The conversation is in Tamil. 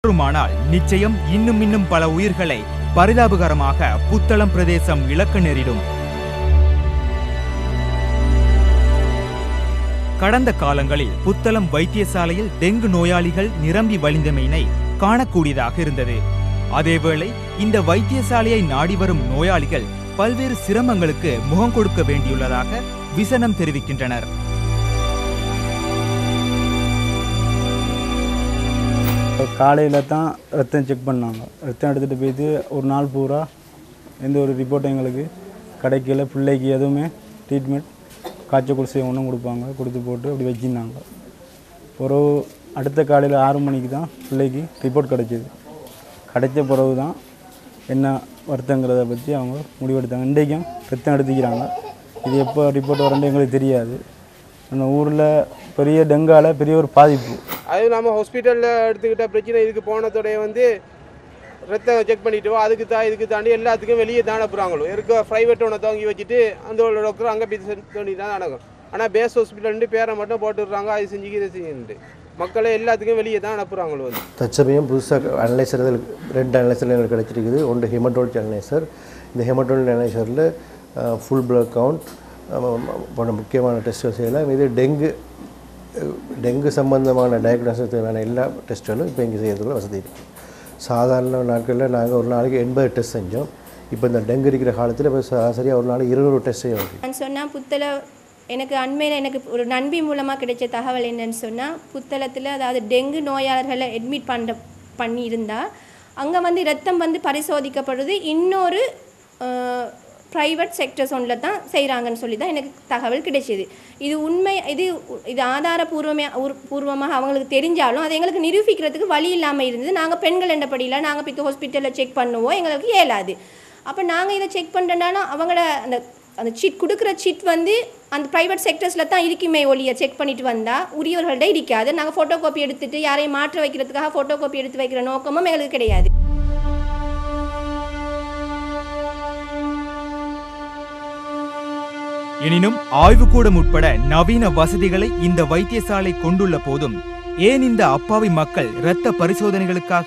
ஆனால் நிச்சயம் இன்னும் பல உயிர்களை பரிதாபகரமாக புத்தளம் பிரதேசம் இழக்க நேரிடும். கடந்த காலங்களில் புத்தளம் வைத்தியசாலையில் டெங்கு நோயாளிகள் நிரம்பி வழிந்தமையினை காணக்கூடியதாக இருந்தது. அதேவேளை இந்த வைத்தியசாலையை நாடி வரும் நோயாளிகள் பல்வேறு சிரமங்களுக்கு முகம் கொடுக்க வேண்டியுள்ளதாக விசனம் தெரிவிக்கின்றனர். காலையில் தான் ரத்தம் செக் பண்ணாங்க. ரத்தம் எடுத்துகிட்டு போயிட்டு ஒரு நாள் பூரா எந்த ஒரு ரிப்போர்ட்டும் எங்களுக்கு கிடைக்கல. பிள்ளைக்கு எதுவுமே ட்ரீட்மெண்ட் காய்ச்சல் குடிசை ஒன்றும் கொடுப்பாங்க, கொடுத்து போட்டு அப்படி வச்சுருந்தாங்க. ஒரு அடுத்த காலையில் 6 மணிக்கு தான் பிள்ளைக்கு ரிப்போர்ட் கிடைச்சிது. கிடைச்ச பிறகு தான் என்ன வருத்தங்கிறத பற்றி அவங்க முடிவெடுத்தாங்க. இன்றைக்கும் ரத்தம் எடுத்துக்கிறாங்க. இது எப்போ ரிப்போர்ட் வரேன்னு எங்களுக்கு தெரியாது. நம்ம ஊரில் பெரிய டெங்கால பெரிய ஒரு பாதிப்பு. அதுவும் நம்ம ஹாஸ்பிட்டலில் எடுத்துக்கிட்ட பிரச்சனை இதுக்கு போனதோடைய ரத்தம் செக் பண்ணிட்டு அதுக்கு இதுக்கு தாண்டி எல்லாத்துக்கும் வெளியே தான் அனுப்புகிறாங்களோ. இருக்க ப்ரைவேட் ஒன்று தங்கி வச்சுட்டு அந்த டாக்டர் அங்கே தோண்டி தான் நடக்கும். ஆனால் பேஸ் ஹாஸ்பிட்டல்ன்ட்டு பேரை மட்டும் போட்டுடுறாங்க. அது செஞ்சு இதை செஞ்சுட்டு மக்களை எல்லாத்துக்கும் வெளியே தான் அனுப்புகிறாங்களோ. தற்சமயம் புதுசாக அனலைசர் 2 அனலைசர் எங்களுக்கு கிடச்சிருக்குது. ஒன்று ஹெமட்டாலஜி அனலைசர். இந்த ஹெமட்டாலஜி அனலைசரில் ஃபுல் பிளட் கவுண்ட் போன்ற முக்கியமான டெஸ்ட்கள் செய்யலாம். இது டெங்கு சம்பந்தமான டயக்னோசிஸ்க்கான எல்லா டெஸ்ட்டுகளும் இப்போ இங்கே செய்யறதுக்குள்ள வசதி இருக்குது. சாதாரண நாட்களில் நாங்கள் ஒரு நாளைக்கு 80 டெஸ்ட் செஞ்சோம். இப்போ இந்த டெங்கு இருக்கிற காலத்தில் இப்போ சரியாக ஒரு நாளைக்கு 200 டெஸ்ட் செய்ய வேண்டியது. நான் சொன்னால் எனக்கு அண்மையில் எனக்கு ஒரு நண்பி மூலமாக கிடைச்ச தகவல் என்னன்னு சொன்னால், புத்தளத்தில் அதாவது டெங்கு நோயாளர்களை அட்மிட் பண்ணியிருந்தால் அங்கே ரத்தம் பரிசோதிக்கப்படுது இன்னொரு ப்ரைவேட் செக்டர்ஸ் ஒன்றில் தான் செய்கிறாங்கன்னு சொல்லி தான் எனக்கு தகவல் கிடைச்சிது. இது உண்மை, இது ஆதாரபூர்வமாக அவங்களுக்கு தெரிஞ்சாலும் அது எங்களுக்கு நிரூபிக்கிறதுக்கு வழி இல்லாமல் இருந்தது. நாங்கள் பெண்கள் என்றபடியில் நாங்கள் இப்போ ஹாஸ்பிட்டலில் செக் பண்ணுவோம், எங்களுக்கு இயலாது. அப்போ நாங்கள் இதை செக் பண்ணுறனாலும் அவங்களோட அந்த சிட் கொடுக்குற சிட் அந்த ப்ரைவேட் செக்டர்ஸில் தான் இருக்குமே ஒழிய செக் பண்ணிட்டு வந்தால் உரியவர்கள்ட்ட இருக்காது. நாங்கள் ஃபோட்டோ காப்பி எடுத்துகிட்டு யாரையும் மாற்ற வைக்கிறதுக்காக ஃபோட்டோ காப்பி எடுத்து வைக்கிற நோக்கமும் எங்களுக்கு கிடையாது. எனினும் ஆய்வுக்கூடம் உட்பட நவீன வசதிகளை இந்த வைத்தியசாலை கொண்டுள்ள போதும் ஏன் இந்த அப்பாவி மக்கள் இரத்த பரிசோதனைகளுக்காக